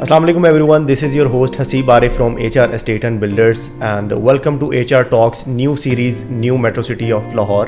Assalamu alaikum everyone, this is your host Haseeb Arif from HR Estate and Builders and welcome to HR Talks new series, New Metro City of Lahore.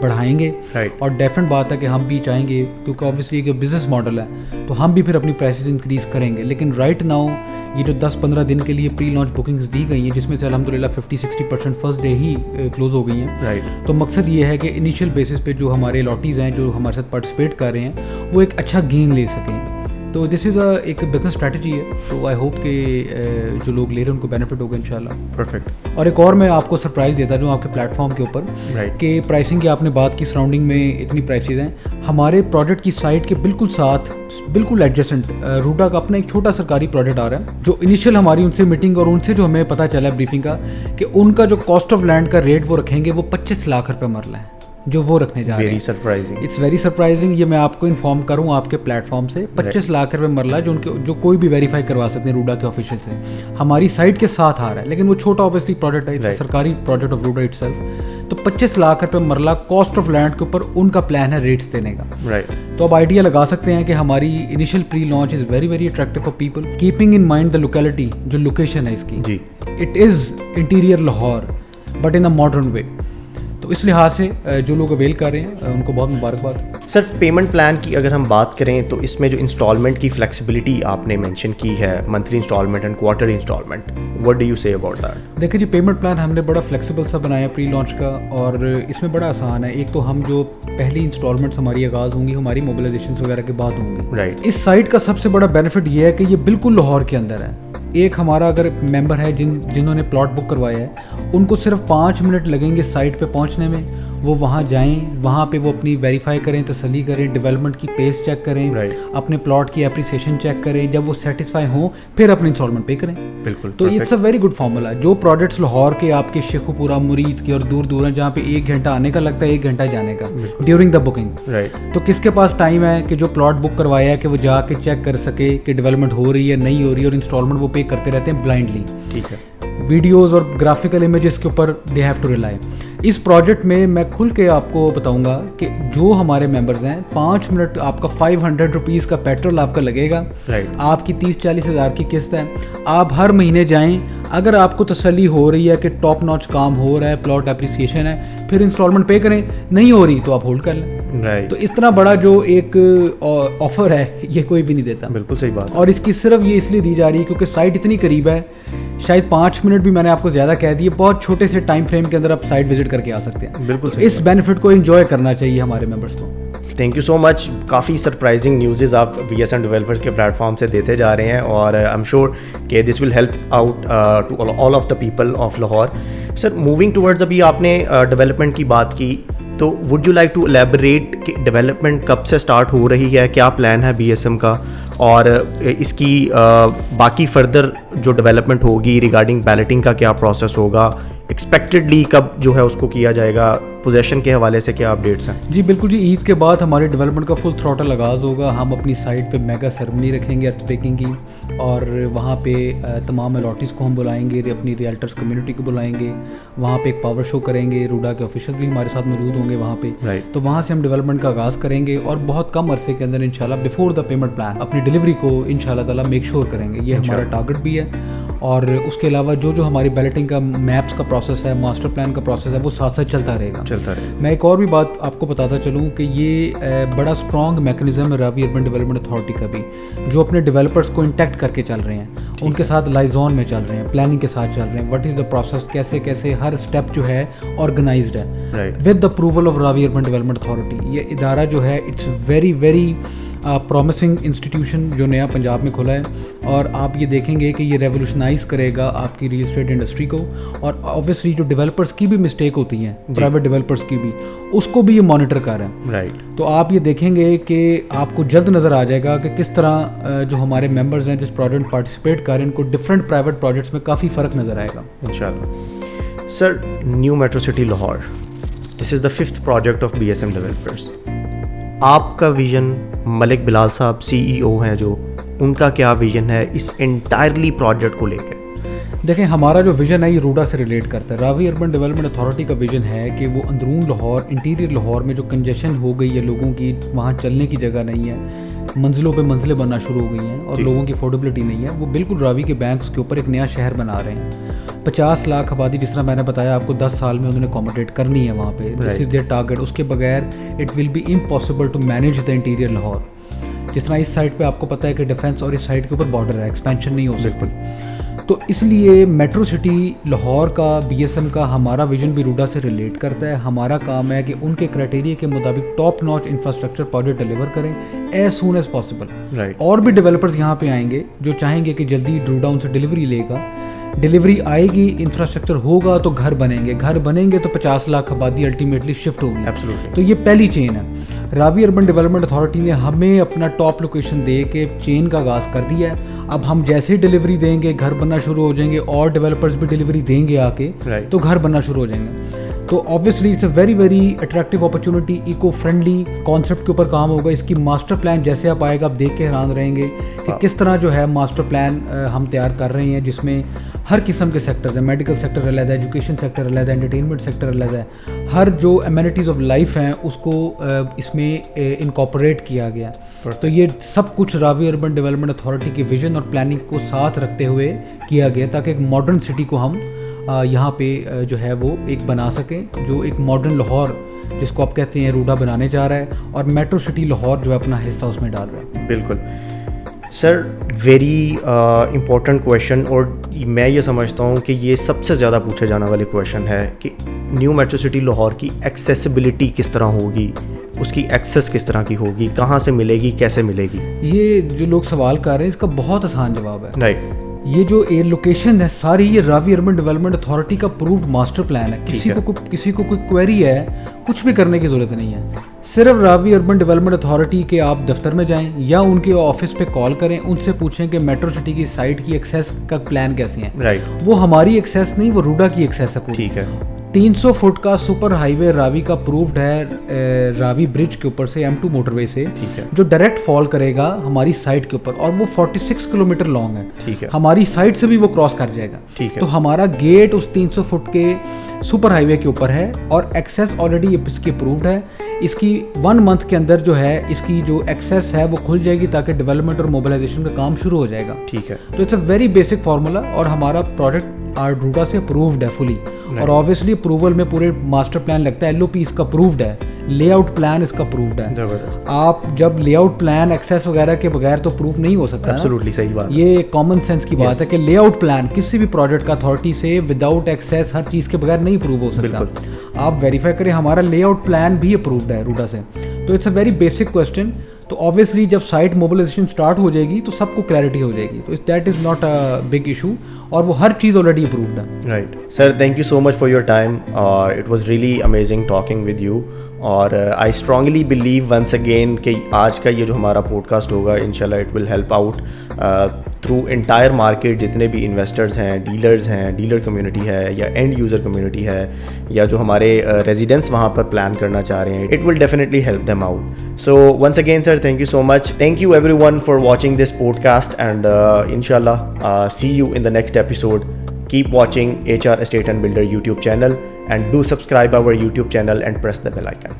بڑھائیں گے. اور different بات ہے کہ ہم بھی چاہیں گے, کیونکہ اوبیسلی ایک بزنس ماڈل ہے, تو ہم بھی پھر اپنی پرائسز انکریز کریں گے. لیکن رائٹ ناؤ یہ جو 10-15 دن کے لیے پری لانچ بکنگز دی گئی ہیں, جس میں سے الحمدللہ 50-60% فرسٹ ڈے ہی کلوز ہو گئی ہیں, تو مقصد یہ ہے کہ انیشیل بیسس پہ جو ہمارے لاٹیز ہیں جو ہمارے ساتھ پارٹیسپیٹ کر رہے ہیں وہ ایک اچھا گین لے سکیں. تو دس از ایک بزنس اسٹریٹجی ہے, تو آئی ہوپ کہ جو لوگ لے رہے ہیں ان کو بینیفٹ ہوگا انشاءاللہ. پرفیکٹ. اور ایک اور میں آپ کو سرپرائز دیتا ہوں آپ کے پلیٹ فارم کے اوپر کہ پرائسنگ کی آپ نے بات کی, سراؤنڈنگ میں اتنی پرائسز ہیں. ہمارے پروجیکٹ کی سائٹ کے بالکل ساتھ بالکل ایڈجسٹنٹ روڈا کا اپنا ایک چھوٹا سرکاری پروجیکٹ آ رہا ہے, جو انیشیل ہماری ان سے میٹنگ اور ان سے جو ہمیں پتہ چلا ہے بریفنگ کا کہ ان کا جو کاسٹ آف لینڈ کا ریٹ وہ رکھیں گے وہ 25 لاکھ روپے مرلہ ہے جو وہ رکھنے جا رہے ہیں. It's very surprising. یہ میں آپ کو انفارم کروں آپ کے پلیٹ فارم سے 25 لاکھ روپے مرلہ جو کوئی بھی ویریفائی کروا سکتے ہیں روڈا کے آفیشیل سے, ہماری سائٹ کے ساتھ آ رہا ہے. لیکن وہ چھوٹا اوبیسلی پروجیکٹ ہے, سرکاری پروجیکٹ آف روڈا اٹ سیلف. تو 25 لاکھ روپے مرلہ کاسٹ آف لینڈ کے اوپر ان کا پلان ہے ریٹس دینے کا. تو اب آئیڈیا لگا سکتے ہیں کہ ہماری initial pre launch is very very attractive for people, keeping in mind the locality, جو لوکیشن ہے اس کی, it is interior Lahore but in a modern way. تو اس لحاظ سے جو لوگ اویل کر رہے ہیں ان کو بہت مبارکباد. سر پیمنٹ پلان کی اگر ہم بات کریں تو اس میں جو انسٹالمنٹ کی فلیکسیبلٹی آپ نے مینشن کی ہے, monthly installment and quarterly installment, what do you say about that? دیکھیں جی, پیمنٹ پلان ہم نے بڑا فلیکسیبل سا بنایا پری لانچ کا, اور اس میں بڑا آسان ہے. ایک تو ہم جو پہلی انسٹالمنٹس ہماری آغاز ہوں گی ہماری موبلائزیشنس وغیرہ کے بعد ہوں گی. اس سائٹ کا سب سے بڑا بینیفٹ یہ ہے کہ یہ بالکل لاہور کے اندر ہے. ایک ہمارا اگر ممبر ہے جنہوں نے پلاٹ بک کروایا ہے, ان کو صرف 5 منٹ لگیں گے سائٹ پہ پہنچنے میں. وہ وہاں جائیں, وہاں پہ وہ اپنی ویریفائی کریں, تسلی کریں, ڈیولپمنٹ کی پیس چیک کریں, اپنے پلاٹ کی اپریسیشن چیک کریں. جب وہ سیٹسفائی ہوں پھر اپنے انسٹالمنٹ پے کریں. بالکل. تو it's a very good formula. جو پروجیکٹس لاہور کے آپ کے شیخو پورہ, مرید کے اور دور دور ہیں, جہاں پہ 1 گھنٹہ آنے کا لگتا ہے 1 گھنٹہ جانے کا ڈیورنگ دا بکنگ, تو کس کے پاس ٹائم ہے کہ جو پلاٹ بک کروایا ہے کہ وہ جا کے چیک کر سکے کہ ڈیولپمنٹ ہو رہی ہے نہیں ہو رہی ہے, اور انسٹالمنٹ وہ پے کرتے رہتے ہیں بلائنڈلی. ٹھیک ہے. ویڈیوز اور گرافیکل امیجز کے اوپر دے ہیو ٹو ریلائی. اس پروجیکٹ میں میں کھل کے آپ کو بتاؤں گا کہ جو ہمارے ممبرز ہیں 5 منٹ آپ کا 500 روپیز کا پیٹرول آپ کا لگے گا, آپ کی 30-40 ہزار کی قسط ہے. آپ ہر مہینے جائیں, اگر آپ کو تسلی ہو رہی ہے کہ ٹاپ ناچ کام ہو رہا ہے, پلاٹ اپریسیشن ہے, پھر انسٹالمنٹ پے کریں. نہیں ہو رہی تو آپ ہولڈ کر لیں. تو اس طرح بڑا جو ایک آفر ہے یہ کوئی بھی نہیں دیتا. بالکل صحیح بات. اور اس کی صرف یہ اس لیے دی جا رہی ہے کیونکہ سائٹ اتنی قریب ہے, شاید 5 منٹ بھی میں نے آپ کو زیادہ کہہ دیے, بہت چھوٹے سے ٹائم فریم کے اندر آپ سائٹ وزٹ کر کے آ سکتے ہیں. بالکل. اس بینیفٹ کو انجوائے کرنا چاہیے ہمارے ممبرس کو. Thank you so much. Coffee surprising نیوزز آپ بی ایس ایم ڈیولپرس کے پلیٹ فارم سے دیتے جا رہے ہیں, اور آئی ایم شیور کہ this will help out to all of the people of Lahore. Sir moving towards, ابھی آپ نے ڈیولپمنٹ کی بات کی, تو would you like to elaborate کہ ڈیولپمنٹ کب سے اسٹارٹ ہو رہی ہے, کیا پلان ہے بی ایس ایم کا, اور اس کی باقی فردر جو ڈیولپمنٹ ہوگی ریگارڈنگ بیلٹنگ کا کیا پروسیس ہوگا, ایکسپیکٹڈلی کب جو ہے اس کو کیا جائے گا, پوزیشن کے حوالے سے کیا اپڈیٹس ہیں؟ جی بالکل جی, عید کے بعد ہمارے ڈیولپمنٹ کا فل تھروٹل آغاز ہوگا. ہم اپنی سائٹ پہ میگا سیرمنی رکھیں گے ارتھ بیکنگ کی, اور وہاں پہ تمام الاٹیز کو ہم بلائیں گے, اپنی ریئلٹرس کمیونٹی کو بلائیں گے, وہاں پہ ایک پاور شو کریں گے, روڈا کے آفیشیل بھی ہمارے ساتھ موجود ہوں گے وہاں پہ. تو وہاں سے ہم ڈیولپمنٹ کا آغاز کریں گے, اور بہت کم عرصے کے اندر انشاءاللہ بفور دا پیمنٹ پلان اپنی ڈلیوری کو انشاءاللہ تعالیٰ میک شیور کریں گے. یہ ہمارا ٹارگٹ بھی ہے. اور اس کے علاوہ جو ہماری بیلٹنگ کا میپس کا پروسیس ہے, ماسٹر پلان کا پروسیس ہے, وہ ساتھ ساتھ چلتا رہے گا. میں ایک اور بھی بات آپ کو بتاتا چلوں کہ یہ بڑا اسٹرانگ میکنزم ہے راوی اربن ڈیولپمنٹ اتھارٹی کا بھی, جو اپنے ڈیولپرس کو انٹیکٹ کر کے چل رہے ہیں, ان کے ساتھ لائزون میں چل رہے ہیں, پلاننگ کے ساتھ چل رہے ہیں. وٹ از دا پروسیس, کیسے کیسے ہر اسٹیپ جو ہے آرگنائزڈ ہے with the approval of Ravi urban development authority. یہ ادارہ جو ہے it's very very promising institution جو نیا پنجاب میں کھلا ہے, اور آپ یہ دیکھیں گے کہ یہ ریولیوشنائز کرے گا آپ کی ریل اسٹیٹ انڈسٹری کو. اور اوبیسلی جو ڈیولپرس کی بھی مسٹیک ہوتی ہیں, پرائیویٹ ڈیولپرس کی بھی, اس کو بھی یہ مانیٹر کر رہے ہیں. تو آپ یہ دیکھیں گے کہ آپ کو جلد نظر آ جائے گا کہ کس طرح جو ہمارے ممبرز ہیں جس پروجیکٹ پارٹیسپیٹ کر رہے ہیں, ان کو ڈفرینٹ پرائیویٹ پروجیکٹس میں کافی فرق نظر آئے گا انشاءاللہ. Sir new metro city Lahore, this is the 5th project of B S M developers. آپ کا ویژن, ملک بلال صاحب CEO ہیں جو, ان کا کیا ویژن ہے اس انٹائرلی پروجیکٹ کو لے کے؟ دیکھیں ہمارا جو ویژن ہے یہ روڈا سے ریلیٹ کرتا ہے. راوی اربن ڈیولپمنٹ اتھارٹی کا ویژن ہے کہ وہ اندرون لاہور انٹیریئر لاہور میں جو کنجیشن ہو گئی ہے لوگوں کی, وہاں چلنے کی جگہ نہیں ہے, منزلوں پہ منزلیں بننا شروع ہو گئی ہیں اور لوگوں کی افورڈیبلٹی نہیں ہے, وہ بالکل راوی کے بینکس کے اوپر ایک نیا شہر بنا رہے ہیں. 50 لاکھ آبادی جس طرح میں نے بتایا آپ کو 10 سال میں انہوں نے اکوموڈیٹ کرنی ہے وہاں پہ. دس از دیئر ٹارگیٹ. اس کے بغیر it will be impossible to manage the interior Lahore. جس طرح اس سائڈ پہ آپ کو پتہ ہے کہ ڈیفینس اور اس سائڈ کے اوپر بارڈر ہے, ایکسپینشن نہیں ہو سکتی. تو اس لیے میٹرو سٹی لاہور کا BSM کا ہمارا ویژن بھی روڈا سے ریلیٹ کرتا ہے. ہمارا کام ہے کہ ان کے کرائٹیریا کے مطابق top notch infrastructure project deliver کریں ایز سون ایز پاسبل. اور بھی ڈیولپرز یہاں پہ آئیں گے جو چاہیں گے کہ جلدی روڈا ان سے ڈیلیوری لے گا. ڈیلیوری آئے گی, انفراسٹرکچر ہوگا تو گھر بنیں گے, گھر بنیں گے تو 50 لاکھ آبادی الٹیمیٹلی شفٹ ہوگی. تو یہ پہلی چین ہے. راوی اربن ڈیولپمنٹ اتھارٹی نے ہمیں اپنا ٹاپ لوکیشن دے کے چین کا آغاز کر دیا ہے. اب ہم جیسے ہی ڈیلیوری دیں گے گھر بننا شروع ہو جائیں گے, اور ڈیولپرز بھی ڈیلیوری دیں گے آ کے تو گھر بننا شروع ہو جائیں گے. تو obviously it's a very very attractive opportunity. Eco friendly concept کے اوپر کام ہوگا. اس کی ماسٹر پلان جیسے آپ آئے گا آپ دیکھ کے حیران رہیں گے کہ کس طرح جو ہے ماسٹر پلان ہم تیار کر رہے ہیں, جس میں ہر قسم کے سیکٹرز ہیں. میڈیکل سیکٹر علیحدہ ہے, ایجوکیشن سیکٹر علیحدہ ہے, انٹرٹینمنٹ سیکٹر علیحدہ ہے. ہر جو امینٹیز آف لائف ہیں اس کو اس میں انکارپوریٹ کیا گیا. تو یہ سب کچھ راوی اربن ڈیولپمنٹ اتھارٹی کے ویژن اور پلاننگ کو ساتھ رکھتے ہوئے کیا گیا تاکہ ایک ماڈرن سٹی کو ہم یہاں پہ جو ہے وہ ایک بنا سکیں, جو ایک ماڈرن لاہور جس کو آپ کہتے ہیں روڈا بنانے جا رہا ہے, اور میٹرو سٹی لاہور جو ہے اپنا حصہ اس میں ڈال رہا ہے. بالکل سر, ویری امپورٹنٹ کویشچن, اور میں یہ سمجھتا ہوں کہ یہ سب سے زیادہ پوچھا جانے والی کویشچن ہے کہ نیو میٹرو سٹی لاہور کی ایکسیسیبلٹی کس طرح ہوگی, اس کی ایکسیس کس طرح کی ہوگی, کہاں سے ملے گی, کیسے ملے گی. یہ جو لوگ سوال کر رہے ہیں اس کا بہت آسان جواب ہے. رائٹ. یہ جو ایئر لوکیشن ہے ساری یہ راوی اربن ڈیولپمنٹ اتھارٹی کا پرووڈ ماسٹر پلان ہے. کسی کو کوئی کوئری ہے کچھ بھی کرنے کی ضرورت نہیں ہے. صرف راوی اربن ڈیولپمنٹ اتھارٹی کے آپ دفتر میں جائیں یا ان کے آفس پہ کال کریں, ان سے پوچھیں کہ میٹرو سٹی کی سائٹ کی ایکسیس کا پلان کیسے ہیں. رائٹ. وہ ہماری ایکسیس نہیں, وہ روڈا کی ایکسیس ہے. ٹھیک ہے. 300 فٹ کا سپر ہائی وے راوی کا پرووڈ ہے راوی برج کے اوپر سے M2 موٹر وے سے, جو ڈائریکٹ فال کرے گا ہماری سائٹ کے اوپر, اور وہ 46 کلومیٹر لانگ ہے. ٹھیک ہے. ہماری سائٹ سے بھی وہ کراس کر جائے گا. ٹھیک ہے. تو ہمارا گیٹ اس 300 فٹ کے سپر ہائی وے کے اوپر ہے, اور ایکسیس آلریڈی اس کی اپرووڈ ہے. اس کی 1 منتھ کے اندر جو ہے اس کی جو ایکسیس ہے وہ کھل جائے گی تاکہ ڈیولپمنٹ اور موبلائزیشن کا کام شروع ہو جائے گا. ٹھیک ہے. تو it's a very basic formula, اور ہمارا پروجیکٹ روڈا سے اپرووڈ ہے فلی. اور آبویسلی اپروول میں پورے ماسٹر پلان لگتا ہے, LOP اس کا اپرووڈ ہے, لے آؤٹ پلان اس کا اپرووڈ ہے. آپ جب لے آؤٹ پلان ایکسیس وغیرہ کے بغیر تو اپروو نہیں ہو سکتا. ایبسولوٹلی صحیح بات. یہ کامن سینس کی بات ہے کہ لے آؤٹ پلان کسی بھی پروجیکٹ کا اتھارٹی سے وداؤٹ ایکسیس ہر چیز کے بغیر نہیں اپروو ہو سکتا. آپ ویریفائی کریں ہمارا لے آؤٹ پلان بھی اپرووڈ ہے روڈا سے. تو it's a very basic question. تو آبویسلی جب سائٹ موبلائزیشن اسٹارٹ ہو جائے گی تو سب کو کلیئرٹی ہو جائے گی. تو that is not a big issue, اور وہ ہر چیز آلریڈی اپرووڈ ہے. Right sir, thank you so much for your time. It was really amazing talking with you. اور I strongly believe once again کہ آج کا یہ جو ہمارا پوڈ کاسٹ ہوگا انشاءاللہ it will help out through entire market. جتنے بھی انویسٹرز ہیں, ڈیلرز ہیں, ڈیلر کمیونٹی ہے یا اینڈ یوزر کمیونٹی ہے, یا جو ہمارے ریزیڈنٹس وہاں پر پلان کرنا چاہ رہے ہیں, it will definitely help them out. So once again sir, thank you so much. Thank you everyone for watching this podcast, and انشاءاللہ see you in the next episode. Keep watching HR Estate and Builder YouTube channel, and do subscribe our YouTube channel and press the bell icon.